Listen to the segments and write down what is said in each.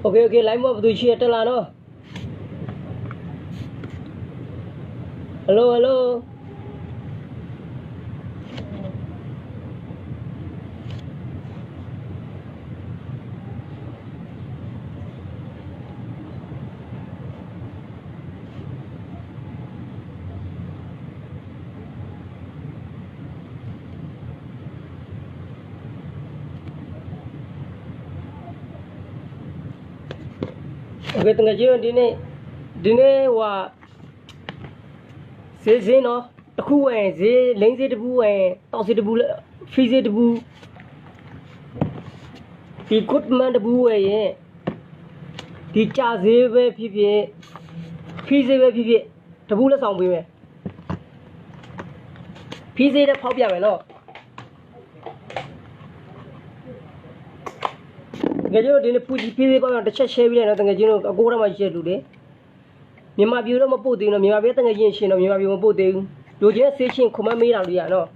Okay, okay, line mo tu share tala no. Hello, hello. Okay, tengah jalan dini wah se no, aku se lain se debu tau se debu free se debu, ikut mana debu di charge se pipi, free se pipi, debu lah sampai me, free se dah pop ya me no. Gajo dini puji pipi kau yang tercet share bila tengah jalan aku orang macam tu deh. Mima biru mau putih no, mima biru tengah jenis no, mima biru mau putih. Dua jenis sesi kuma merah dia no.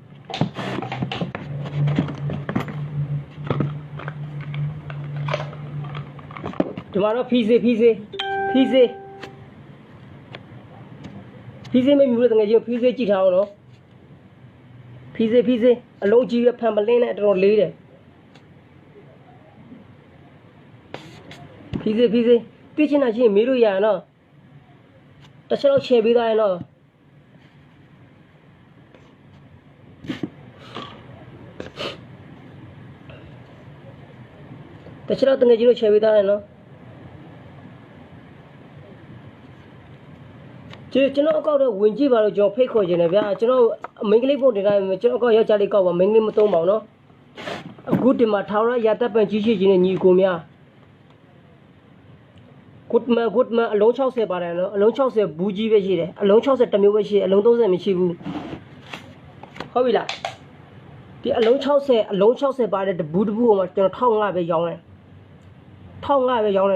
Cuma no fize me biru tengah jenis fize cita no. Fize, along jiwa pembelian itu orang leh. Fize, tiada nak sih miru ya no. Terserah share bida no. Terserah tengah jenis share bida no. Cina kau dah wujud baru jauh fake kau je ni biar. Cina menggili pun dia, cina kau ya cari kau menggili mutong mau no. Good di mata orang ya tapi cici jenis ni kumia. Good ma along chau se barang no, along chau se buji besi deh, along chau se temu besi, along tu se mesti bu. Kau bila? Di along chau se barang debu macam thau ngah be yang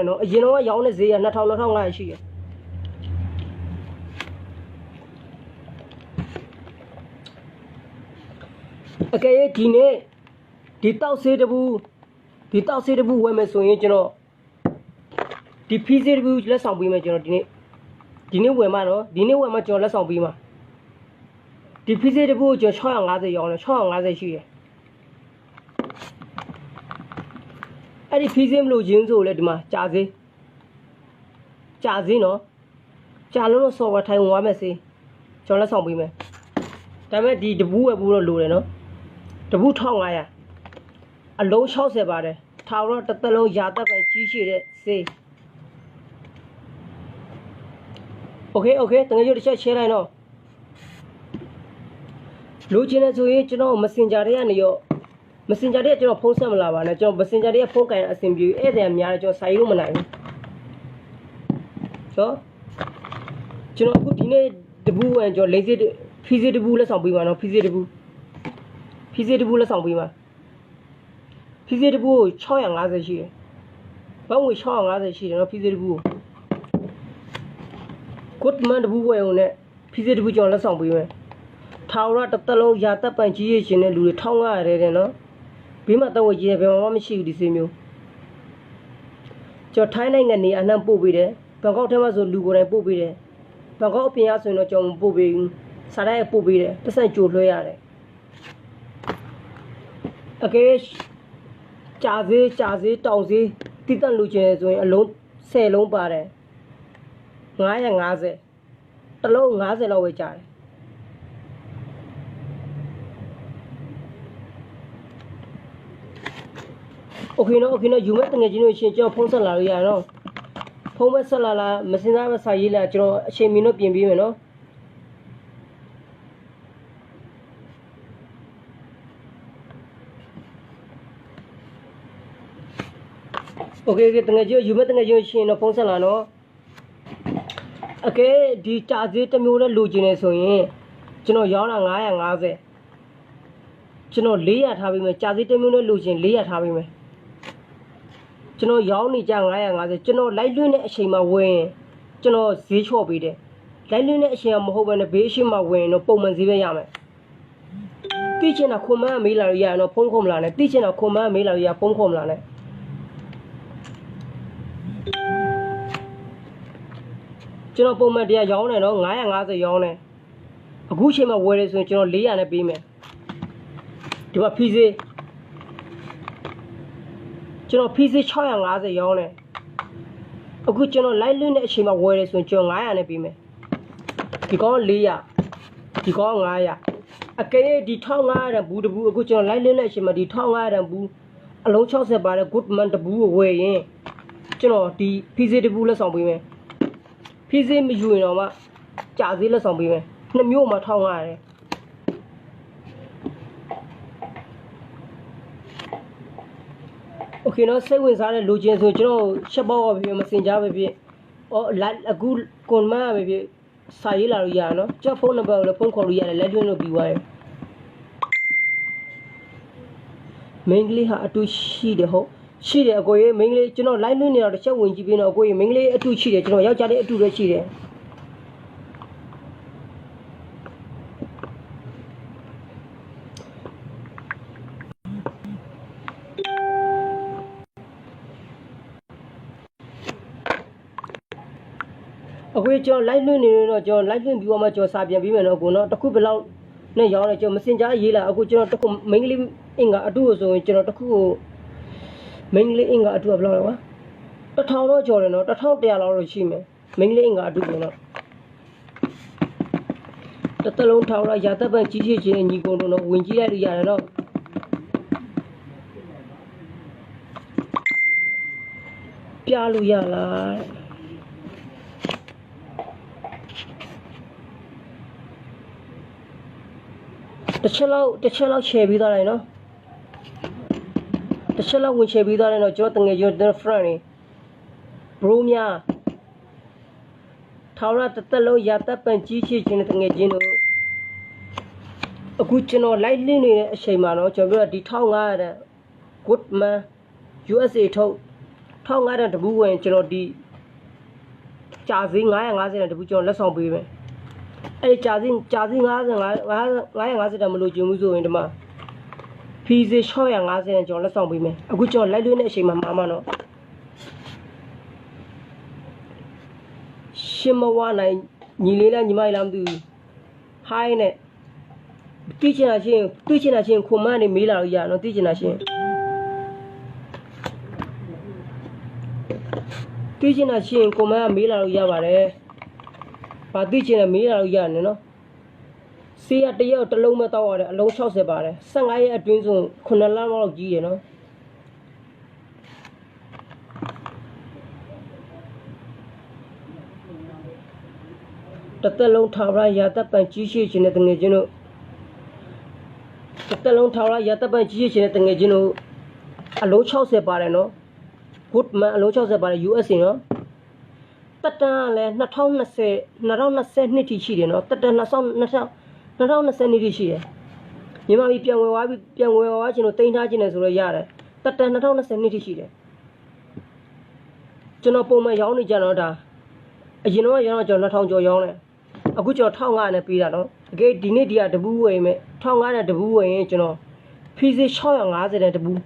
no, jenuh yang ni zee, nak thau ngah sih. Okay, di tau se debu, weh mesunya jenuh. Di pizza debu jelas sampai macam dini weh mana jelas sampai mah. Di pizza debu jelas cakap ngah sih. Ada pizza melu jenis tu le di mah cazi no, calon sobat Thai orang mesti jelas sampai mah. Tapi di debu lu le no, debu thau ngah ya, along chau se bare, thau terlalu jatuh kan cici le se. Okay, tengah jadi share no. Lu cina cuy, cina mesin jari ni yo, mesin jari cina phone sama lawan, cina mesin jari phone kan assembly, dia miara cina sayu mana ni. So, cina aku dini debu cina lazy fizi debu lah sampai mana, fizi debu lah sampai mana. Fizi debu cau yang ngah sih, bang cau ngah sih, no fizi debu. Good man debu ni, fizi debu jangan lah sampai me. Thau terlalu jatuh panci je ni, lu thau ngah ada no. Bima tahu je, bima mama mesti di sini. Jauh Thai ni anak pobi deh, bangkau tema so lu korang pobi deh, bangkau pian so no jom pobi, sarai pobi deh, terus jual loya deh. Okay, cazi, tauzi, titan lu je so along selong pada. Ngah se, terlalu ngah se lawa cari. Okay no, jumat tengah jenis macam phone salah ya no, phone salah lah, mesin apa saya lah, cuma 6 minit pian no. Okay, jumat tengah jenis no phone salah no. Okay, di charge temu lu jenis so cina yang ngah se, cina lihat habis me, charge temu lu jenis lihat habis me. Cina yang ni jangan ngah se, cina lain ni asyik mah weh, cina zee bide, lain ni asyik mah hoban besi mah weh no pun zee ya me. Ti cina kuma mila ya no pun kom la ne, ti cina kuma mila ya pun kom la ne. ကျွန်တော်ပုံမှန်တရားရောင်းတယ်နော်950ရောင်းတယ်အခုချိန်မှာဝယ်ရဆိုရင်ကျွန်တော်400နဲ့ပေးမယ်ဒီမှာဖီစေးကျွန်တော်ဖီစေး650ရောင်းတယ်အခုကျွန်တော်လိုက်လွင့်တဲ့အချိန်မှာဝယ်ရဆိုရင်ကျွန်တော်900နဲ့ပေးမယ်ဒီကောင်း400ဒီကောင်း900အကယ်၍ဒီ1500တန်ဘူးတဘူးအခုကျွန်တော်လိုက်လွင့်တဲ့အချိန်မှာဒီ1500တန်ဘူးအလုံး60ပါတဲ့ good man တဘူးကိုဝယ်ရင်ကျွန်တော်ဒီဖီစေးတဘူးလက်ဆောင်ပေးမယ်ဖီစေးမယူရင်တော့မှကြာစေးလက်ဆောင်ပေးမယ်နှစ်မျိုးမှာ1500တယ်โอเคเนาะစိတ်ဝင်စားတဲ့လူချင်းဆိုကျွန်တော်ချက်ပေါက်ပဲဖြစ်မစင်ကြပဲဖြစ်အခုကွန်မန့်ပဲဖြစ်စာရေးလာလို့ရရเนาะကျွန်တော်ဖုန်းနံပါတ်ကိုလည်းဖုန်းခေါ်လို့ရတယ်လက်တွင်းလို့ပြီးသွားတယ်မင်းကလေးဟာအတူရှိတယ်ဟုတ်ရှိတယ်အကိုရေမင်းကလေးကျွန်တော်လိုက်လွင့်နေတော့တစ်ချက်ဝင်ကြည့်ပြီးတော့အကိုရေမင်းကလေးအတူရှိတယ်ကျွန်တော်ယောက်ျားလေးအတူလည်းရှိတယ်အခုကျွန်တော်လိုက်လွင့်နေတော့ကျွန်တော်လိုက်လွင့်ပြီးတော့မှကျွန်တော်စာပြန်ပြီးမယ်နော်ကိုနော်တခုဘယ်လောက်နဲ့ရောင်းလဲကျွန်တော်မစင်ကြားရေးလာအခုကျွန်တော်တခုမိန်းကလေးအင်္ဂါအတူဆိုရင်ကျွန်တော်တခုကိုမိန်းကလေးအင်္ဂါအတူကဘယ်လောက်လဲကွာ1000တော့ကျော်တယ်နော်1100လောက်တော့ရှိမယ်မိန်းကလေးအင်္ဂါအတူပေါ့နော်တစ်သလုံးထောင်လိုက်ရာသက်ပံကြီးကြီးချင်းညီကုန်တော့ဝင်ကြည့်လိုက်လို့ရတယ်နော်ပြလို့ရလားတစ်ချက်လောက်ချယ်ပြီးသားလိုက်နော်တစ်ချက်လောက်ဝင်ချယ်ပြီးသားလိုက်နော်ကျွန်တော်တငယ်ချင်းတို့ friend တွေ bro များထောင်ရတစ်သက်လုံးရာတပ်ပံကြီးချစ်ချင်းတငယ်ချင်းတို့အခုကျွန်တော်လိုက်လင်းနေတဲ့အချိန်မှာနော်ကျွန်တော်ပြောဒီ1500တန် good man USA ထုတ်1500တန်တဘူးဝင်ကျွန်တော်ဒီကြာစည်း950တန်တဘူးကျွန်တော်လက်ဆောင်ပေးမယ်အဲ့ကြာစည်း950တန်မလို့ကျင်မှုဆိုရင်ဒီမှာဖီစေး650တန်ကျွန်တော်လက်ဆောင်ပေးမယ်အခုကျွန်တော်လိုက်လွှင့်တဲ့အချိန်မှာမှာနော်ရှင်မဝနိုင်ညီလေးလားညီမလေးလားမသိဘူးဟိုင်းနဲ့တိချင်တာချင်းခုမှန်းနေမေးလာလို့ရနော်တိချင်တာချင်းခုမှန်းမေးလာလို့ရပါတယ်ဘာတိချင်တယ်မေးလာလို့ရတယ်နော်ဆေးရတရက်တစ်လုံးမတောက်ရတယ်အလုံး60ပါတယ်15ရက်အတွင်းဆို9လလောက်ကြီးရနော်တစ်သက်လုံးထောင်ရရာတပ်ပံကြီးရှိခြင်းနဲ့တငယ်ချင်းတို့တစ်သက်လုံးထောင်ရရာတပ်ပံကြီးရှိခြင်းနဲ့တငယ်ချင်းတို့အလုံး60ပါတယ်နော် good man အလုံး60ပါတယ် USA နော်တက်တန်းလည်း2020ထိရှိတယ်နော်တက်တန်း2020နှစ်ထိရှိတယ်မြန်မာပြည်ပြန်ဝယ်သွားခြင်းတို့တင်ထားခြင်းနဲ့ဆိုတော့ရတယ်တက်တန်း2020နှစ်ထိရှိတယ်ကျွန်တော်ပုံမှန်ရောင်းနေကြတော့ဒါအရင်တော့ရောင်းတော့ကျွန်တော်2000ကျော်ရောင်းတယ်အခုကျွန်တော်1500နဲ့ပေးတာနော်အကေဒီနေ့ဒီကတဘူးဝယ်မယ်1500နဲ့တဘူးဝယ်ရင်ကျွန်တော်ဖီစေး650နဲ့တဘူး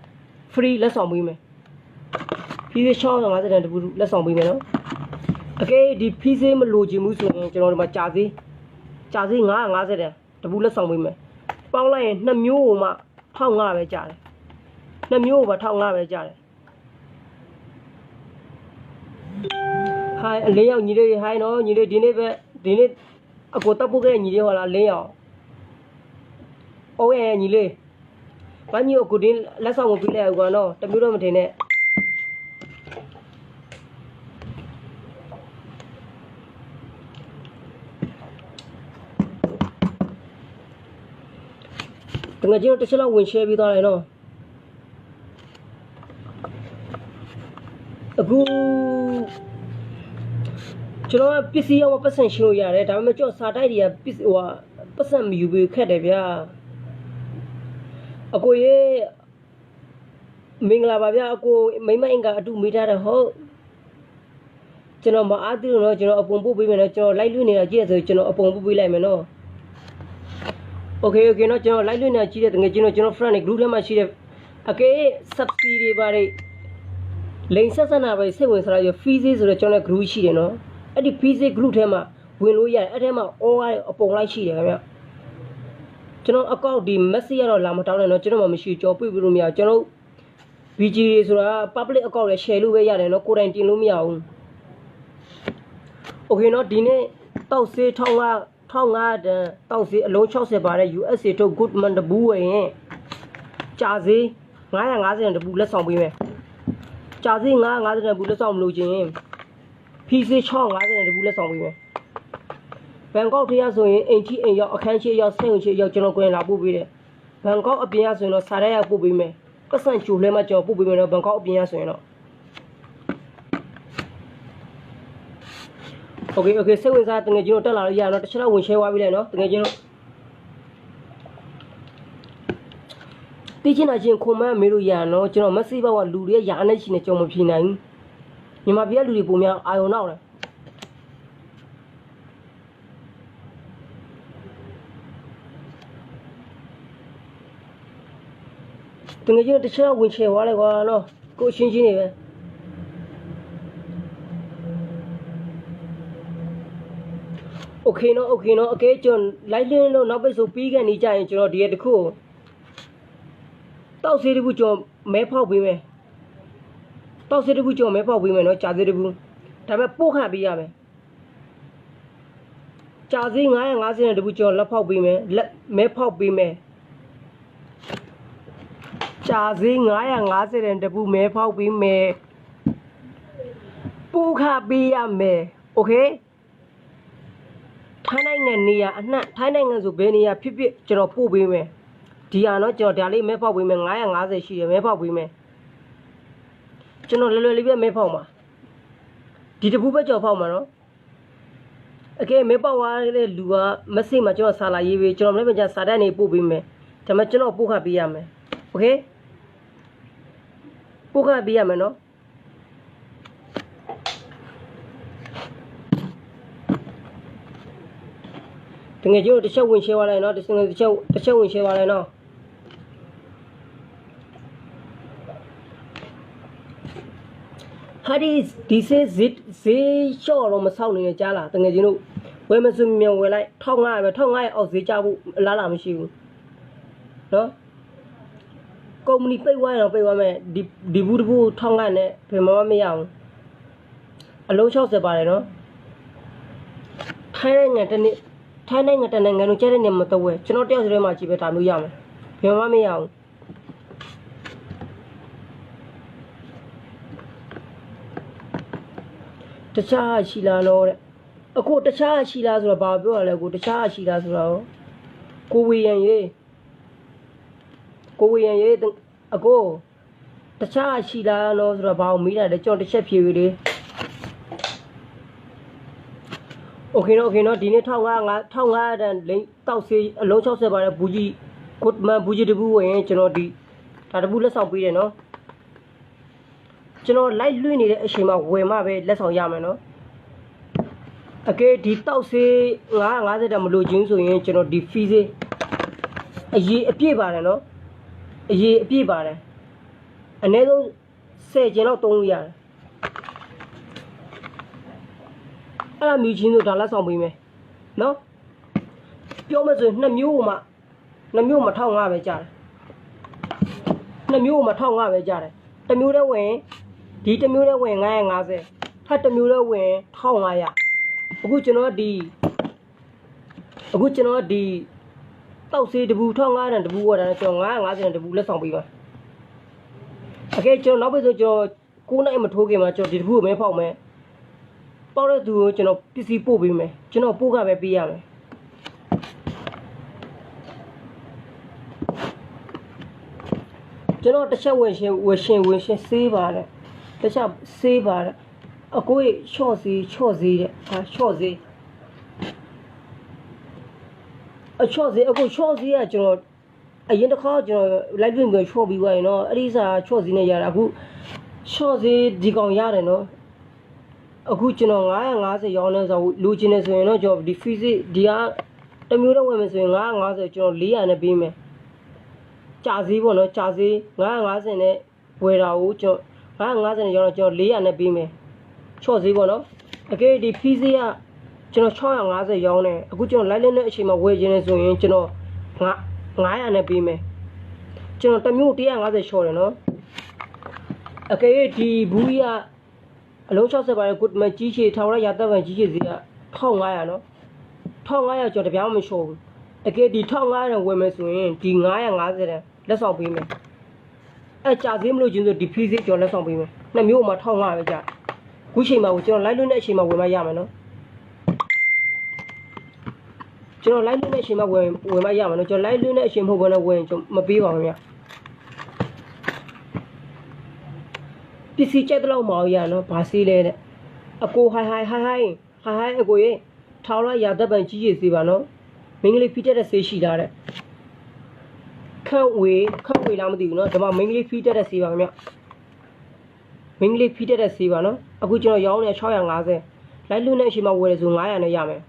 free လက်ဆောင်ပေးမယ်ဖီစေး650နဲ့တဘူးလက်ဆောင်ပေးမယ်နော်အကေဒီဖီစေးမလိုချင်ဘူးဆိုရင်ကျွန်တော်ဒီမှာကြာစေး950တန်တဘူးလက်ဆောင်ပေးမယ်ပေါင်းလိုက်ရင်2မျိုးကိုမှ1500ပဲကြာတယ်2မျိုးကိုမှ1500ပဲကြာတယ်ဟိုင်းအလင်းရောက်ညီလေးဟိုင်းနော်ညီလေးဒီနေ့အကိုတပ်ဖို့ခဲ့ညီလေးဟောလားလင်းရောက်အိုးရဲ့ညီလေးဘာညီအကိုဒီလက်ဆောင်ကိုပြလိုက်အောင်ကွာနော်တမျိုးတော့မထင်နဲ့တကယ်ကြီးတစ်ချက်လောက်ဝင်ရှယ်ပြီးသွားတယ်နော်အခုကျွန်တော်ပစ္စည်းရောပတ်စံရှင်းလို့ရတယ်ဒါပေမဲ့ကျွန်တော်စာတိုက်တွေကပတ်စံမယူပြီးခက်တယ်ဗျာအကိုရေမင်္ဂလာပါဗျာအကိုမိမအင်္ဂါအတူမိထားတယ်ဟုတ်ကျွန်တော်မအားသေးလို့နော်ကျွန်တော်အပုံပို့ပေးမယ်နော်ကျွန်တော်လိုက်လွှင့်နေတာကြည့်ရဆိုကျွန်တော်အပုံပို့ပေးလိုက်မယ်နော်โอเคနော်ကျွန်တော်လိုက်လွှင့်နေတာကြည့်တဲ့တကယ်ကျွန်တော် friend တွေ group ထဲမှာရှိတဲ့အကေ subsidy တွေပါတယ် လိန်ဆက်ဆက်နာပဲစိတ်ဝင်စားရ physics ဆိုတော့ကျွန်တော် group ရှိတယ်နော်အဲ့ဒီ physics group ထဲမှာဝင်လို့ရတယ်အဲ့ထဲမှာ all အပုံလိုက်ရှိတယ်ခင်ဗျကျွန်တော်အကောင့်ဒီ message ရတော့လာမတောင်းနဲ့နော်ကျွန်တော်မှမရှိကြော်ပြလို့မရကျွန်တော် BG ဆိုတာ public account နဲ့ share လို့ပဲရတယ်နော်ကိုယ်တိုင်တင်လို့မရဘူး Okay နော်ဒီနေ့တောက်ဆေး1500တန်တောက်ဆေးအလုံး60ပါတဲ့ USA ထုတ် Goodman တဘူးဝင်ရင်ကြာဆေး950တန်တဘူးလက်ဆောင်ပေးမယ်ကြာဆေး950တန်တဘူးလက်ဆောင်မလို့ချင်းဖီဆေး650တန်တဘူးလက်ဆောင်ပေးမယ်ဘန်ကောက်ထရဆိုရင်အိမ်ကြီးအိမ်ရောက်အခန်းရှိရောက်စိတ်ဝင်ရှိရောက်ကျွန်တော်ကိုယ်လာပို့ပေးတယ်ဘန်ကောက်အပြင်ရဆိုရင်တော့စားရရပို့ပေးမယ်ပတ်စံချိုလဲမှကျွန်တော်ပို့ပေးမယ်နော်ဘန်ကောက်အပြင်ရဆိုရင်တော့ Okay စိတ်ဝင်စားတငယ်ချင်းတို့တက်လာလို့ရတော့တစ်ချက်တော့ဝင် share သွားပြီလေနော်တငယ်ချင်းတို့တိကျနာချင်းခွန်မမေးလို့ရနော်ကျွန်တော် message ဘောက်ကလူတွေရာနဲ့ရှိနေကြုံမဖြေနိုင်ဘူးမြန်မာပြည်ကလူတွေပုံများအာယုံနောက်တယ်တငယ်ချင်းတို့တစ်ချက်တော့ဝင် share သွားလိုက်ကွာနော်ကိုရှင်းရှင်းနေပဲOkay နော်အကဲကျွန်တော် live လင်းလို့နောက်ပိတ်ဆိုပြီးခဲ့နေကြရင်ကျွန်တော်ဒီရတခုတောက်ဆေးတခုကျွန်တော်မဲဖောက်ပေးမယ်တောက်ဆေးတခုကျွန်တော်မဲဖောက်ပေးမယ်နော်ကြာဆေးတခုဒါပေမဲ့ပို့ခန့်ပေးရမယ်ကြာဆေး950နဲ့တခုကျွန်တော်လက်ဖောက်ပေးမယ်လက်မဲဖောက်ပေးမယ်ကြာဆေး950နဲ့တခုမဲဖောက်ပေးမယ်ပို့ခန့်ပေးရမယ် Okayထိုင်းနိုင်ငံနေရအနှံ့ထိုင်းနိုင်ငံဆိုဘယ်နေရဖြစ်ဖြစ်ကျွန်တော်ပို့ပေးမယ်ဒီဟာနော်ကျွန်တော်ဒါလေးမဲဖောက်ပေးမယ်950ရှိတယ်မဲဖောက်ပေးမယ်ကျွန်တော်လွယ်လွယ်လေးပဲမဲဖောက်မှာဒီတပူပဲကြော်ဖောက်မှာနော်အကဲမဲပေါက်သွားတဲ့လူက message မှာကျွန်တော်စာလာရေးပေးကျွန်တော်လည်းပြန်စာတန်းနေပို့ပေးမယ်ဒါမှကျွန်တော်ပို့ခပေးရမယ်โอเคပို့ခပေးရမယ်နော်တကယ်ကျတော့တစ်ချက်ဝင်ရှင်းသွားလိုက်နော်တစ်ချက်ဝင်ရှင်းသွားလိုက်နော်ဟာဒီစေးရှော့တော့မဆောက်နေကြလားတကယ်ကျတော့ဝယ်မစုံမြန်ဝယ်လိုက်1500ပဲ1500အောက်ဈေးကြဖို့အလားလာမရှိဘူးနော်ကုမ္ပဏီပိတ်သွားရင်တော့ပိတ်သွားမယ်ဒီဘူးတဘူး1500နဲ့ဘယ်မှမရဘူးအလုံး60ပါတယ်နော်ထိုင်းနိုင်ငံတနေ့ထိုင်းနိုင်ငံတနိုင်ငံလုံးကျတဲ့နေမှာတော့ဝယ်ကျွန်တော်တယောက်တည်းမှကြည့်ပဲဒါမျိုးရမယ်ဘယ်မှမရဘူးတခြားရှိလားလို့တဲ့အခုတခြားရှိလားဆိုတော့ဘာပြောရလဲကိုတခြားရှိလားဆိုတော့ကိုဝေရန်ရေးအခုတခြားရှိလားလို့ဆိုတော့ဘာကိုမေးတာလဲကျွန်တော်တစ်ချက်ဖြေပေးလေโอเคနော်ဒီနေ့1500တန်လိမ့်တောက်ဆေးအလုံး60ပါတဲ့ဘူးကြီး Goodman ဘူးကြီးတဘူးဝင်ကျွန်တော်ဒီဒါတဘူးလက်ဆောင်ပေးတယ်နော်ကျွန်တော် live လွှင့်နေတဲ့အချိန်မှာဝယ်မှပဲလက်ဆောင်ရမယ်နော်အကဲဒီတောက်ဆေး950တန်မလို့ချင်းဆိုရင်ကျွန်တော်ဒီ fee ဆေးအရေးအပြည့်ပါတယ်နော်အရေးအပြည့်ပါတယ်အနည်းဆုံး10ကျင်လောက်သုံးလို့ရတယ်အဲ့ဒါမျိုးချင်းဆိုဒါလက်ဆောင်ပေးမယ်နော်ပြောမှဆိုရင်2မျိုးမှ1500ပဲကြားတယ်2မျိုးမှ1500ပဲကြားတယ်တစ်မျိုးတည်းဝင်ဒီတစ်မျိုးတည်းဝင်950ထပ်တစ်မျိုးတည်းဝင်1500အခုကျွန်တော်ဒီတောက်ဆေးတဘူး1500တန်တဘူးဝယ်တာနဲ့ကျွန်တော်950တန်တဘူးလက်ဆောင်ပေးပါโอเคကျွန်တော်နောက်ပြီးဆိုကျွန်တော်9နိုင်မထိုးခင်မှာကျွန်တော်ဒီတဘူးကိုမဲဖောက်မယ်ပေါက်တဲ့သူကိုကျွန်တော်ပစ္စည်းပို့ပေးမယ်ကျွန်တော်ပို့ခပဲပေးရမယ်ကျွန်တော်တစ်ချက်ဝင်ရှင်းဆေးပါတယ်တစ်ချက်ဆေးပါတယ်အကိုကြီးချော့ဈေးတဲ့ဟာချော့ဈေးအခုချော့ဈေးကကျွန်တော်အရင်တစ်ခါကျွန်တော် live ပြင်ချော့ပြီးသွားရင်တော့အဲ့ဒီစာချော့ဈေးနဲ့ရတာအခုချော့ဈေးဒီကောင်ရတယ်နော်အခုကျွန်တော်950ရောင်းနေဆိုလူချင်းနေဆိုရင်တော့ကျွန်တော်ဒီ fee ဒီကတစ်မျိုးတော့ဝင်မယ်ဆိုရင်950ကျွန်တော်400နဲ့ပေးမယ်ကြာဈေးပေါ့နော်ကြာဈေး950နဲ့ဝယ်တာကိုကျွန်တော် 950နဲ့ရောင်းတော့ကျွန်တော်400နဲ့ပေးမယ်ချော့ဈေးပေါ့နော်အကဲဒီဖီးဈေးကကျွန်တော်650ရောင်းတယ်အခုကျွန်တော်လိုက်လက်နဲ့အချိန်မှာဝယ်ခြင်းနဲ့ဆိုရင်ကျွန်တော်900နဲ့ပေးမယ်ကျွန်တော်တစ်မျိုး150ချော့တယ်နော်အကဲဒီဘူးကြီးကအလုံး60ပါတဲ့ good မကြီးချေထောင်ရရသက်ပံကြီးချေဈေးက1500နော်1500ကျော်တပြားမချော့ဘူးအကဲဒီ1500နဲ့ဝယ်မယ်ဆိုရင်ဒီ950တဲ့လက်ဆောင်ပေးမယ်အဲကြာဈေးမလို့ချင်းဆိုဒီဖီးဈေးကျော်လက်ဆောင်ပေးမယ်နှစ်မျိုးမှာ1500ပဲကြာခုချိန်မှာကိုကျွန်တော်လိုက်လွတ်တဲ့အချိန်မှာဝယ်မရမယ်နော်ကျွန်တော်လိုက်လွတ်တဲ့အချိန်မှာဝယ်မရမယ်နော်ကျွန်တော်လိုက်လွတ်တဲ့အချိန်မဟုတ်ဘဲနဲ့ဝယ်ရင်ကျွန်တော်မပေးပါဘူးဗျာပစ္စည်းကြိုက်တဲ့လောက်မအောင်ရနော်ဘာစီးလဲတဲ့အကိုဟိုင်းအကိုရေထောင်ရရသက်ပံကြီးကြီးစီပါနော်မင်းကလေးဖိတက်တဲ့ဆေးရှိတာတဲ့ခန့်ဝေလားမသိဘူးနော်ဒီမှာမင်းကလေးဖိတက်တဲ့ဆေးပါခင်ဗျမင်းကလေးဖိတက်တဲ့ဆေးပါနော်အခုကျွန်တော်ရောင်းနေ650လိုက်လွတ်တဲ့အချိန်မှာဝယ်ရဆို900နဲ့ရမယ်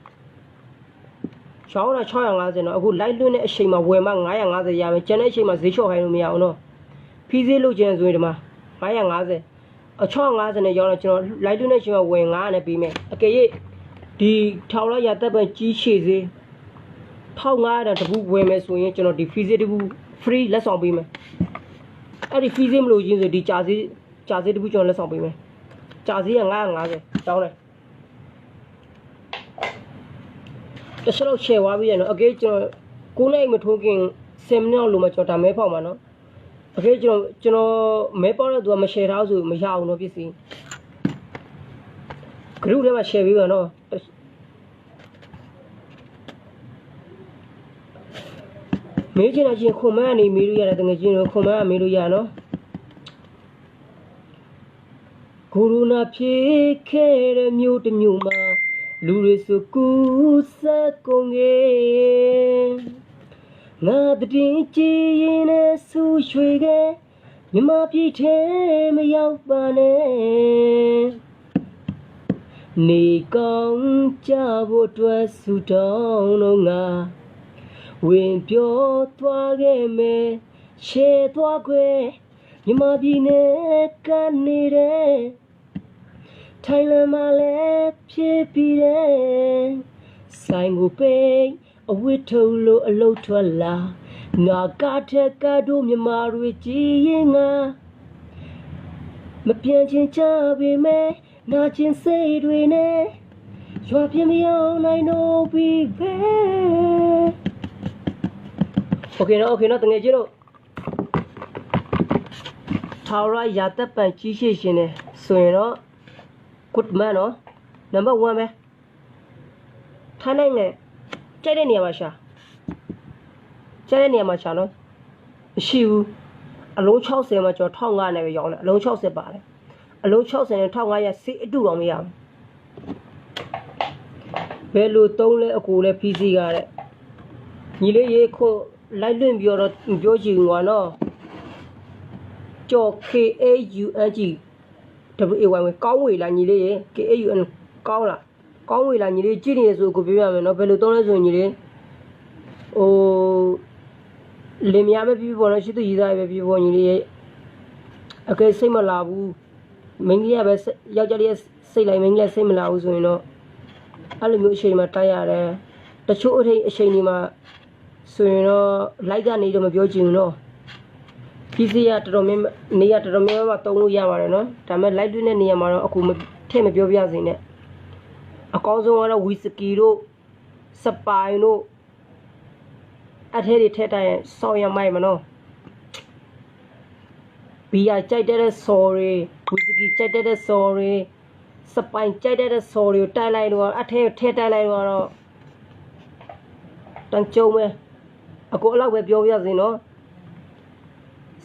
ရောင်းတာ650နော်အခုလိုက်လွတ်တဲ့အချိန်မှာဝယ်မှ950ရမယ်ကျန်တဲ့အချိန်မှာဈေးလျှော့ခိုင်းလို့မရအောင်နော်ဖီးဈေးလုပ်ချင်ဆိုရင်ဒီမှာ950650နဲ့ရောင်းတော့ကျွန်တော်လိုက်လွတ်တဲ့အချိန်မှာဝယ်900နဲ့ပေးမယ်အကယ်၍ဒီထောင်ရရသက်ပံကြီးရှည်ဈေး1500တဘူးဝယ်မယ်ဆိုရင်ကျွန်တော်ဒီဖီးဈေးတဘူး free လက်ဆောင်ပေးမယ်အဲ့ဒီဖီးဈေးမလို့ရင်းဆိုဒီကြာဈေးတဘူးကျွန်တော်လက်ဆောင်ပေးမယ်ကြာဈေးက950တောင်းတယ်တခြားတော့ share သွားပြီးရနော်အကဲကျွန်တော်9နိုင်မထိုးခင်10မိနစ်လောက်ကျွန်တော်ဒါမဲဖောက်မှာနော်အကဲကျွန်တော်မဲပေါက်တဲ့သူကမ share ထားဆိုမရအောင်နော်ပစ္စည်း group ထဲမှာ share ပေးပါနော်မေးချင်တာချင်းခွန်မကနေမေးလို့ရတယ်တကယ်ချင်းတော့ခွန်မကမေးလို့ရနော်ကိုရိုနာဖြစ်ခဲ့တဲ့မြို့တစ်မြို့မှာလူတွေစုကူးစက်ကုန်ခဲ့ငါတည်ကြည်ရင်နဲ့ဆူရွှေခဲ့မြမပြည်ထဲမရောက်ပါနဲ့နေကောင်းကြဖို့အတွက်ဆူတောင်းတော့ငါဝင်ပြောသွားခဲ့မယ်ရှေ့သွားခွဲမြမပြည်နဲ့ကနေထိုင်လမ်းမှာလည်းဖြစ်ပြီးတယ်ဆိုင်ကိုပိတ်အဝတ်ထုတ်လို့အလုတ်ထွက်လာငါကားထက်ကားတို့မြမတွေကြည်ရင်ငါမပြန်ချင်ကြပေမဲ့နာကျင်စိတ်တွေနဲ့ရွာပြင်းမရောက်နိုင်တော့ပြီပဲโอเคနော်တကယ်ကြီးတော့ထာဝရရသက်ပံကြီးရှိရှင်နေဆိုရင်တော့ good man နော် number 1ပဲထိုင်းနိုင်ငံကြိုက်တဲ့နေရာမှာရှာနော်မရှိဘူးအလုံး60မှာကျော်1500နဲ့ပဲရောင်းတယ်အလုံး60ပါတယ်အလုံး60နဲ့1500စီအတူတော့မရဘူးဘယ်လိုသုံးလဲအကူလဲဖီးစီကတဲ့ညီလေးရေခုလိုက်လွင့်ပြီးတော့ပြောချင်ကွာနော်ကျော် KAUNG WAY ကောင်းဝေလားညီလေးရေ KAUN ကောင်းလားကောင်းဝေလားညီလေးကြည့်နေရဆိုကိုပြောရမယ်နော်ဘယ်လိုသုံးလဲဆိုရင်ညီလေးဟိုလင်မယားပဲပြီးပေါ်တော့ရှိသူရည်သားပဲပြီးပေါ်ညီလေးရေအကယ်စိတ်မလာဘူးမင်းကြီးကပဲယောက်ျားလေးစိတ်လိုက်မင်းကြီးစိတ်မလာဘူးဆိုရင်တော့အဲ့လိုမျိုးအချိန်မှာတိုက်ရတယ်တချို့အချိန်ဒီမှာဆိုရင်တော့လိုက်ကနေတော့မပြောချင်ဘူးနော်ဖီးစီရတော်တော်များနေရတော်တော်များများသုံးလို့ရပါတယ်နော်ဒါပေမဲ့လိုက်တွင်းတဲ့နေရာမှာတော့အခုထည့်မပြောပြစေနဲ့အကောင်းဆုံးကတော့ဝီစကီတို့စပိုင်တို့အထဲတွေထည့်တိုင်းဆောင်းရမိုက်မနော်ဘီယာကြိုက်တဲ့ဆော်ရီဝီစကီကြိုက်တဲ့ဆော်ရီစပိုင်ကြိုက်တဲ့ဆော်ရီကိုတိုက်လိုက်တော့အထဲထည့်တိုက်လိုက်တော့တန်ကြုံပဲအခုအလောက်ပဲပြောပြစေနော်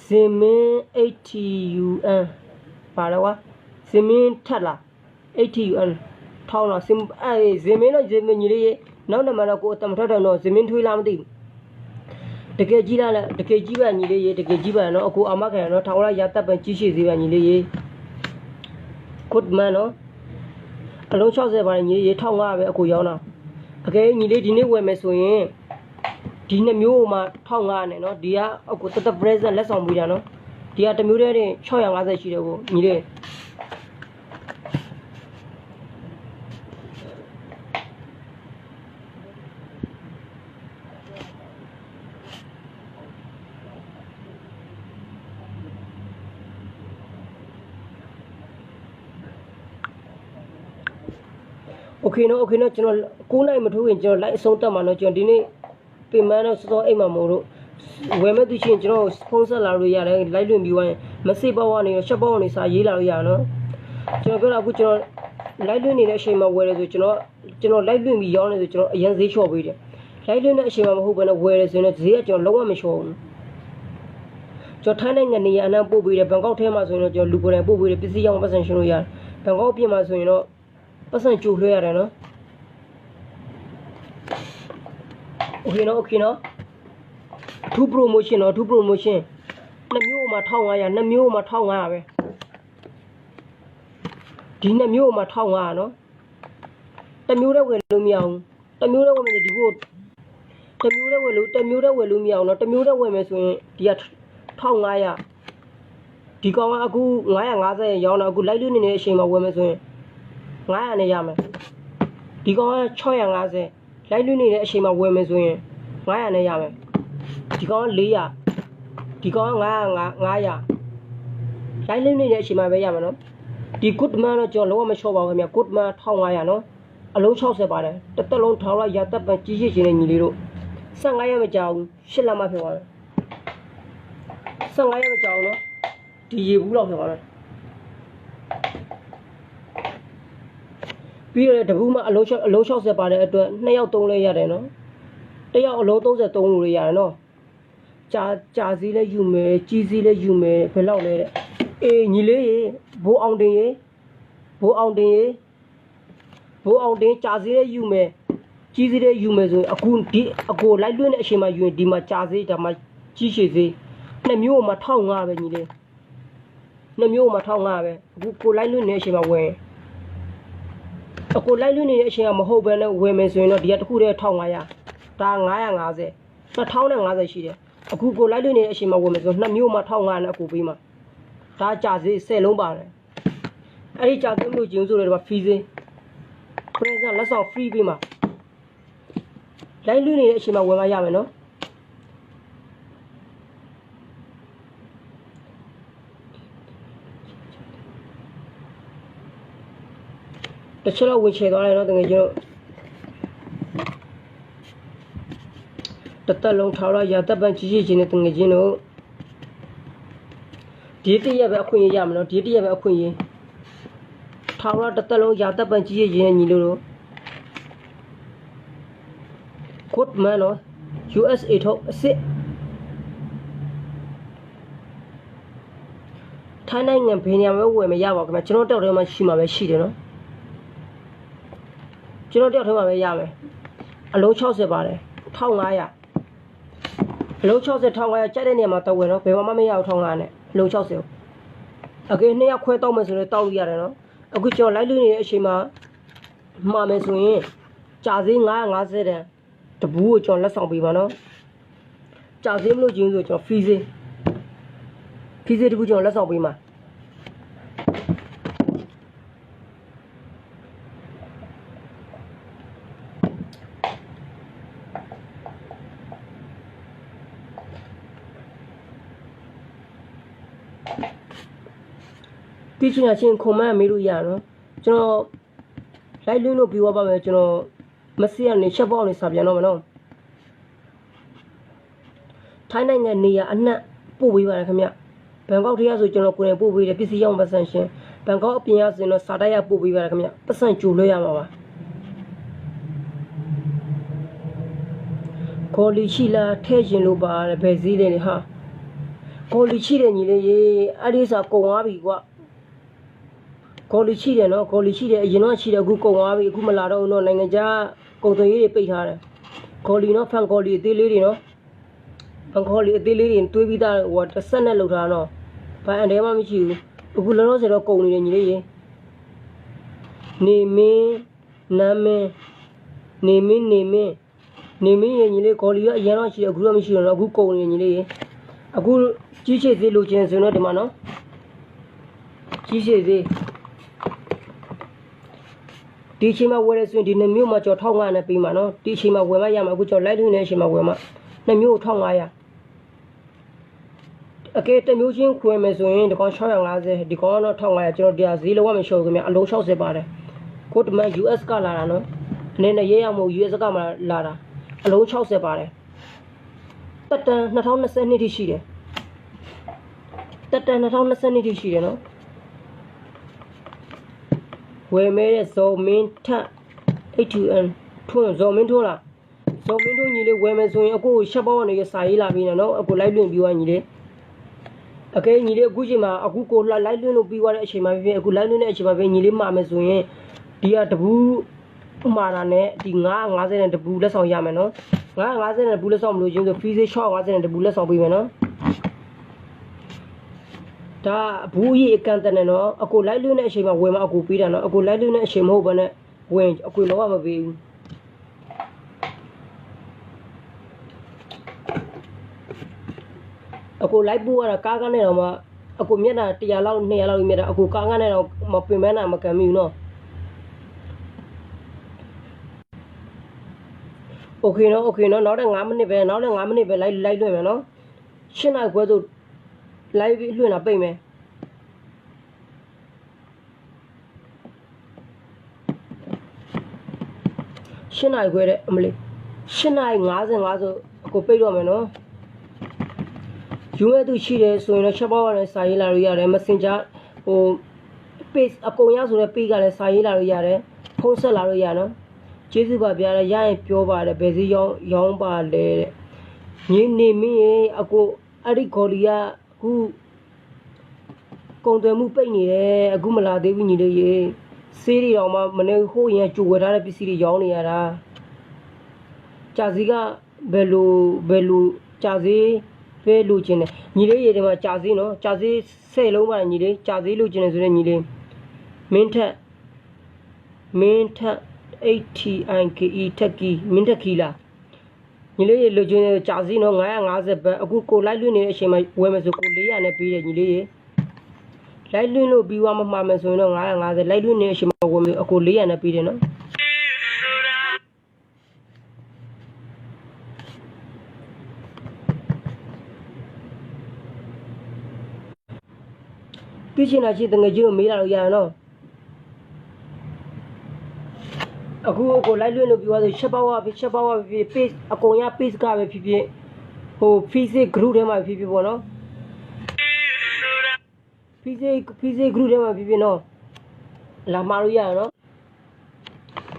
ဇင်မင်း ATUN ပါလားကွာဇင်မင်းထက်လား ATUN ထောင်းလားဇင်မင်းညီလေးနောက်နံပါတ်တော့ကိုအတမထက်တယ်တော့ဇင်မင်းထွေးလားမသိဘူးတကယ်ကြီးလားတကယ်ကြီးပါညီလေးရေတကယ်ကြီးပါနော်အခုအမခံနော်ထောင်းလာရတပ်ပန်ကြီးရှိသေးပါညီလေးရေ good man နော်အလုံး60ပါညီလေးရေ1500ပဲအခုရောင်းတာအကယ်ညီလေးဒီနေ့ဝယ်မယ်ဆိုရင်ဒီနှစ်မျိုးမှာ1500နဲ့နော်ဒီကအခုတသက် present လက်ဆောင်ပေးတာနော်ဒီ ဒီကတစ်မျိုးတည်းတင်650ရှိတယ်ကိုညီလေးโอเคနော်ကျွန်တော်9နိုင်မထိုးရင်ကျွန်တော်လိုက်အဆုံးတက်မှာနော်ကျွန်တော်ဒီနေ့ပြင်မတော့စောအိမ်မှာမို့လို့ဝယ်မဲ့သူချင်းကျွန်တော်ဖုန်းဆက်လာလို့ရတယ်လိုက်လွင့်ပြီးဝိုင်းမစစ်ဘောကနေရှက်ဘောကနေစာရေးလာလို့ရနော်ကျွန်တော်ပြောတာအခုကျွန်တော်လိုက်လွင့်နေတဲ့အချိန်မှာဝယ်တယ်ဆိုကျွန်တော်လိုက်လွင့်ပြီးရောင်းနေဆိုကျွန်တော်အရင်ဈေးလျှော့ပေးတယ်လိုက်လွင့်တဲ့အချိန်မှာမဟုတ်ဘဲနဲ့ဝယ်တယ်ဆိုရင်ဈေးကကျွန်တော်လုံးဝမလျှော့ဘူးကျွန်တော်ထိုင်းနိုင်ငံနေရာအနှံ့ပို့ပေးတယ်ဘန်ကောက်ထဲမှာဆိုရင်တော့ကျွန်တော်လူကိုယ်တိုင်ပို့ပေးတယ်ပစ္စည်းရောင်းပတ်စံရှင်းလို့ရတယ်ဘန်ကောက်ပြင်မှာဆိုရင်တော့ပတ်စံကြိုလွှဲရတယ်နော်โอเคနော်အထူး promotion နော်အထူး promotion နှစ်မျိုးမှာ1500နှစ်မျိုးမှာ1500ပဲဒီနှစ်မျိုးမှာ1500နော်တစ်မျိုးတည်းဝယ်လို့မရဘူးတစ်မျိုးတည်းဝယ်မယ်ဒီကိုတစ်မျိုးတည်းဝယ်လို့မရအောင်နော်တစ်မျိုးတည်းဝယ်မယ်ဆိုရင်ဒီက1500ဒီကောင်ကအခု950ရရောင်းတော့အခုလိုက်လို့နေတဲ့အချိန်မှာဝယ်မယ်ဆိုရင်900နဲ့ရမယ်ဒီကောင်က650လိုက်လွှင့်နေတဲ့အချိန်မှာဝယ်မယ်ဆိုရင်900နဲ့ရမယ်ဒီကောင်က400ဒီကောင်က900လိုက်လွှင့်နေတဲ့အချိန်မှာပဲရမယ်နော်ဒီ good man တော့ကျွန်တော်လုံးဝမလျှော့ပါဘူးခင်ဗျ good man 1500နော်အလုံး60ပါတယ်တစ်သက်လုံးထောင်လိုက်ရသက်ပန်ကြီးရှိခြင်းနဲ့ညီလေးတို့15ရက်မကြာဘူး8လမှဖြစ်သွားတယ်15ရက်မကြာဘူးနော်ဒီရေဘူးလောက်ဖြစ်သွားတယ်ပြီးတော့တပူးမှာအလုံး60ပါတဲ့အတွက်2ယောက်3လဲရတယ်နော်တစ်ယောက်အလုံး33လို့ရတယ်နော်ကြာစည်းလဲယူမယ်ကြီးစည်းလဲယူမယ်ဘယ်လောက်လဲတဲ့အေးညီလေးရေဘိုးအောင်တင်ကြာစည်းလဲယူမယ်ကြီးစည်းလဲယူမယ်ဆိုရင်အခုဒီအကိုလိုက်လွှင့်တဲ့အချိန်မှာယူရင်ဒီမှာကြာစည်းဒါမှကြီးရှည်စည်းနှစ်မျိုးမှာ1500ပဲညီလေးနှစ်မျိုးမှာ1500ပဲအခုကိုလိုက်လွှင့်နေတဲ့အချိန်မှာဝင်အကိုလိုက်လွှင့်နေတဲ့အချိန်ကမဟုတ်ဘဲနဲ့ဝယ်မယ်ဆိုရင်တော့ဒီကတစ်ခုတည်း1500ဒါ950 2050ရှိတယ်အခုကိုလိုက်လွှင့်နေတဲ့အချိန်မှာဝယ်မယ်ဆိုနှစ်မျိုးမှာ1500နဲ့အကိုပေးမှာဒါကြာစေး10လုံးပါတယ်အဲ့ဒီကြာစေးလို့ကျင်းဆိုတယ်ဒီမှာ free စေး present လက်ဆောင် free ပေးမှာလိုက်လွှင့်နေတဲ့အချိန်မှာဝယ်မှရမယ်နော်တစ်ချက်တော့ဝင်ချေသွားတယ်နော်တကယ်ကျွန်တော်တသက်လုံးထောက်ရရတပ်ပန်းကြီးချင်းနဲ့တကယ်ချင်းတို့ဒီတရက်ပဲအခွင့်အရေးရမလို့ဒီတရက်ပဲအခွင့်အရေးထောက်ရတသက်လုံးရတပ်ပန်းကြီးချင်းနဲ့ညီလို့good man နော် USA ထုတ်အစ်စ်ထိုင်းနိုင်ငံဘယ်နေရာမှာဝယ်မရပါဘူးခင်ဗျကျွန်တော်တောက်ထဲမှာရှိမှာပဲရှိတယ်နော်ကျွန်တော်တယောက်ထဲမှာပဲရမယ်အလုံး60ပါတယ်1500အလုံး60 1500ကြိုက်တဲ့နေရာမှာတောက်ဝယ်နော်ဘယ်မှာမရအောင်1500နဲ့အလုံး60အကေ2ယောက်ခွဲတောက်မယ်ဆိုရင်တောက်လို့ရတယ်နော်အခုကျွန်တော်လိုက်လို့နေတဲ့အချိန်မှာမှာမယ်ဆိုရင်ကြာစည်း950တန်တဘူးကိုကျွန်တော်လက်ဆောင်ပေးပါနော်ကြာစည်းမလို့ချင်းဆိုကျွန်တော်ဖီးစည်းတဘူးကျွန်တော်လက်ဆောင်ပေးမှာတိကျချင်ခွန်မမေးလို့ရနော်ကျွန်တော်လိုက်လွှင့်လို့ပြီးသွားပါမယ်ကျွန်တော်မစီရနေချက်ပေါက်နေစာပြန်တော့မနော်ထိုင်းနိုင်ငံနေရအနှံ့ပို့ပေးပါတယ်ခင်ဗျဘန်ကောက်ထဲရဆိုကျွန်တော်ကိုယ်တိုင်ပို့ပေးတယ်ပစ္စည်းရောင်းပတ်စံရှင်ဘန်ကောက်အပြင်ရဆိုရင်တော့စာတိုက်ရပို့ပေးပါတယ်ခင်ဗျပတ်စံကြိုလွှဲရမှာပါခေါ်လီရှိလားထဲ့ရှင်လို့ပါတယ်ဘယ်စည်းလဲဟာခေါ်လီရှိတယ်ညီလေးရေအဲ့ဒီစာကုန်သွားပြီကွာခေါ်လီရှိတယ်နော်ခေါ်လီရှိတယ်အရင်တော့ရှိတယ်အခုကုန်သွားပြီအခုမလာတော့ဘူးနော်နိုင်ငံခြားကုန်သွယ်ရေးတွေပိတ်ထားတယ်ခေါ်လီနော်ဖန်ခေါ်လီအသေးလေးတွေနော်ဖန်ခေါ်လီအသေးလေးတွေတွေးပြီးသားဟိုတစ်ဆက်နဲ့လောက်ထားတော့ဘာအန်တဲမှမရှိဘူးအခုလောလောဆယ်တော့ကုန်နေတယ်ညီလေးရေနေမင်းနာမင်းနေမင်းရေညီလေးခေါ်လီကအရင်တော့ရှိတယ်အခုတော့မရှိတော့အခုကုန်နေညီလေးရေ အခုကြီးချေသေးလိုချင်ဆိုတော့ဒီမှာနော်ကြီးချေသေးဒီချိန်မှာဝယ်ရဆိုရင်ဒီ2မျိုးမှာကျော်1500နဲ့ပေးမှာနော်ဒီချိန်မှာဝယ်မရမှာအခုကျော်လိုက်လွှင့်နေချိန်မှာဝယ်မှာ2မျိုး1500အကဲတစ်မျိုးချင်းခွဲမယ်ဆိုရင်ဒီကောင်650ဒီကောင်ကတော့1500ကျွန်တော်တရားဈေးလုံးဝမလျှော့ခင်ဗျအလုံး60ပါတယ်ကိုတမန် US ကလာတာနော်အနေနဲ့ရဲရမို့ US ကမှလာတာအလုံး60ပါတယ်တက်တန်2022ထိရှိတယ်တက်တန်2022ထိရှိတယ်နော်ဝယ်မဲတဲ့ဇော်မင်းထ82N ထွန်းဇော်မင်းထွန်းလားဇော်မင်းထွန်းညီလေးဝယ်မယ်ဆိုရင်အခုရှက်ပေါက်ကနေစာရေးလာပြီးနော်အခုလိုက်လွှင့်ပြီးွားညီလေးအကဲညီလေးအခုချိန်မှာအခုကိုလိုက်လွှင့်လို့ပြီးွားတဲ့အချိန်မှာဖြစ်အခုလိုက်လွှင့်တဲ့အချိန်မှာပဲညီလေးမှာမယ်ဆိုရင်ဒီကတပူးမှာတာနဲ့ဒီ950နဲ့တပူးလက်ဆောင်ရမယ်နော်950နဲ့တပူးလက်ဆောင်မလို့ချင်းဆို free 650နဲ့တပူးလက်ဆောင်ပေးမယ်နော်ဒါဘူးကြီးအကန်တနဲ့နော်အကိုလိုက်လွှင့်တဲ့အချိန်မှာဝယ်မအကိုပေးတာနော်အကိုလိုက်လွှင့်တဲ့အချိန်မဟုတ်ဘဲနဲ့ဝင်အကိုလုံးဝမပေးဘူးအကိုလိုက်ပို့ရတာကားကနေတော့မှအကိုမျက်နှာ100လောက်200လောက်မြက်တာအကိုကားကနေတော့မပင်မနာမကန်မိဘူးနော်โอเคနော်နောက်တဲ့5မိနစ်ပဲလိုက်လွှင့်မယ်နော်8နာရီခွဲဆိုလိုက်လွှင့်တာပိတ်မယ်8နာရီခွဲတဲ့အမလေး8နာရီ55ဆိုအကိုပိတ်တော့မယ်နော်ယူမဲ့သူရှိတယ်ဆိုရင်တော့ချက်ပေါက်ရတဲ့စာရေးလာလို့ရတယ် Messenger ဟို page အကုန်ရဆိုတဲ့ page ကလည်းစာရေးလာလို့ရတယ်ဖုန်းဆက်လာလို့ရနော်ကျေးဇူးပါဗျာရရင်ပြောပါတယ်ဘယ်စီရောင်းပါလဲတဲ့ညီနေမင်းရဲ့အကိုအဲ့ဒီခေါ်လီကအခုကုန်သွယ်မှုပိတ်နေတယ်အခုမလာသေးဘူးညီလေးရေဆေးတွေတော့မှမနေ့ဟိုရင်ကြိုဝယ်ထားတဲ့ပစ္စည်းတွေရောင်းနေရတာကြာစီကဘယ်လိုကြာစီပဲလိုချင်တယ်ညီလေးရေဒီမှာကြာစီနော်ကြာစီ10လုံးပါညီလေးကြာစီလိုချင်တယ်ဆိုတဲ့ညီလေးမင်းထက် ATINKE ထက်ကီမင်းထက်ကီလားညီလေးရေလိုချင်တယ်ကြာစီနော်950ဘတ်အခုကိုလိုက်လွှင့်နေတဲ့အချိန်မှာဝယ်မယ်ဆိုကို400နဲ့ပေးတယ်ညီလေးရေလိုက်လွှင့်လို့ပြီးွားမမှားမယ်ဆိုရင်တော့950လိုက်လွှင့်နေတဲ့အချိန်မှာဝယ်မယ်အကို400နဲ့ပေးတယ်နော်ပြချင်တာချင်းတငယ်ချင်းတို့မေးလာလို့ရရနော်အခုကိုလိုက်လွှင့်လို့ပြောဆိုချက်ပေါက်ဖြစ် page အကုန်ရ page ကပဲဖြစ်ဖြစ်ဟို Facebook group ထဲမှာဖြစ်ဖြစ်ပေါ့နော် Facebook group ထဲမှာဖြစ်ဖြစ်နော်လာမှာလို့ရရနော်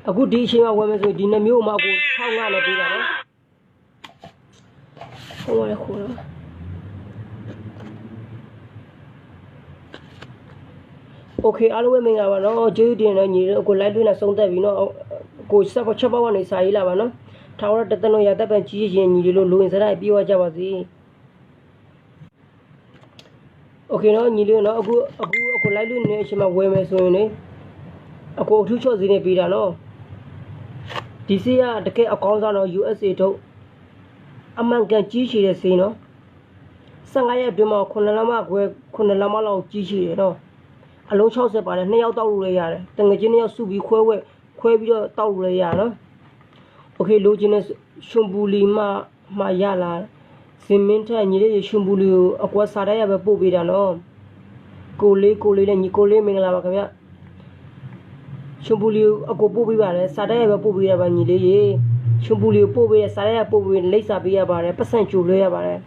အခုဒီအချိန်မှာဝယ်မယ်ဆိုဒီ2မျိုးမှကို1500နဲ့ပေးတာနော်ဟိုရခေါ်တော့โอเคအားလုံးပဲမင်္ဂလာပါနော်ကျေးဇူးတင်တော့ညီတို့ကိုလိုက်လွှင့်တာဆုံးသက်ပြီနော်ကိုချက်ပေါက်ကနေစာရေးလာပါနော်ထာဝရတသက်လုံးရတပ်ပံကြီးရင်ညီတို့လိုရင်စရိုက်ပြေးဝကြပါစေโอเคနော်ညီလေးနော်အခုလိုက်လွှင့်နေတဲ့အချိန်မှာဝယ်မယ်ဆိုရင်လေအကိုအထူးချော့စည်းနေပေးတာနော်ဒီစီကတကယ်အကောင်းဆုံးတော့ USA ထုတ်အမှန်ကန်ကြီးချေတဲ့စီနော်15ရက်အတွင်းမှာ9လမခွဲ9လမလောက်ကြီးချေတယ်နော်အလုံး60ပါတယ်2ယောက်တောက်လို့လည်းရတယ်တငယ်ချင်း2ယောက်စုပြီးခွဲပြီးတော့တောက်လို့လည်းရနော်โอเคလိုချင်တဲ့ရှင်ပူလီမှရလာစင်မင်းထက်ညီလေးရှင်ပူလီကိုအကွာစားရရပဲပို့ပေးတာနော်ကိုလေးနဲ့ညီကိုလေးမင်္ဂလာပါခင်ဗျရှင်ပူလီကိုအကိုပို့ပေးပါတယ်စားရရပဲပို့ပေးရပါညီလေးရေရှင်ပူလီကိုပို့ပေးရစားရရပို့ပေးလိပ်စာပေးရပါတယ်ပတ်စံကြိုလွှဲရပါတယ်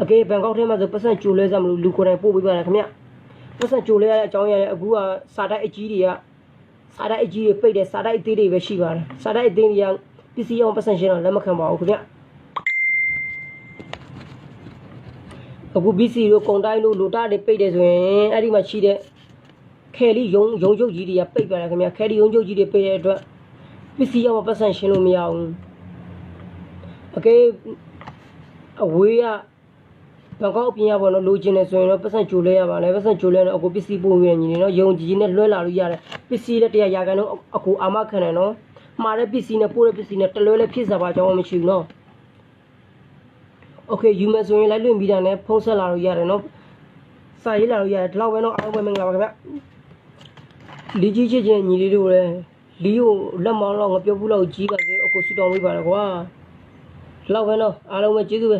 အကေဘန်ကောက်ထဲမှာဆိုပတ်စံကြိုလွှဲစမလို့လူကိုယ်တိုင်ပို့ပေးပါတယ်ခင်ဗျပတ်စံကြိုလွှဲရတဲ့အကြောင်းရတဲ့အခုကစားတိုက်အကြီးတွေပိတ်တယ်စားတိုက်အသေးတွေပဲရှိပါတယ်စားတိုက်အသေးတွေကပစ္စည်းအောင်ပတ်စံရှင်းတော့လက်မခံပါဘူးခင်ဗျအခု BC တို့ကုန်တိုင်းတို့လိုတာတွေပိတ်တယ်ဆိုရင်အဲ့ဒီမှာရှိတဲ့ခဲလီရုံချုပ်ကြီးတွေကပိတ်ပါတယ်ခင်ဗျခဲလီရုံချုပ်ကြီးတွေပိတ်တဲ့အတွက်ပစ္စည်းအောင်ပတ်စံရှင်းလို့မရဘူးအကေအဝေးကဘန်ကောက်အပြင်ရပါတော့လိုချင်တယ်ဆိုရင်တော့ပတ်စံကြိုလဲရပါလေပတ်စံကြိုလဲတော့အကိုပစ္စည်းပို့ရညီနေနော်ယုံကြည်နဲ့လွှဲလာလို့ရတယ်ပစ္စည်းလက်100ရာခိုင်နှုန်းအကိုအာမခံတယ်နော်မှားတဲ့ပစ္စည်းနဲ့ပို့တဲ့ပစ္စည်းနဲ့တလွဲလဲဖြစ်စားပါကြောင်းမရှိဘူးနော် โอเคယူမယ်ဆိုရင်လိုက်လွင့်ပြီးတာနဲ့ဖုန်းဆက်လာလို့ရတယ်နော်စာရေးလာလို့ရတယ်ဒီလောက်ပဲနော်အားလုံးပဲမင်္ဂလာပါခင်ဗျလီကြီးချစ်ချင်းညီလေးတို့လည်းလီကိုလက်မောင်းတော့ငါပြောဘူးလို့ကြီးပါစေအခုဆူတောင်းပေးပါတော့ကွာဒီလောက်ပဲနော်အားလုံးပဲကျေးဇူးပဲ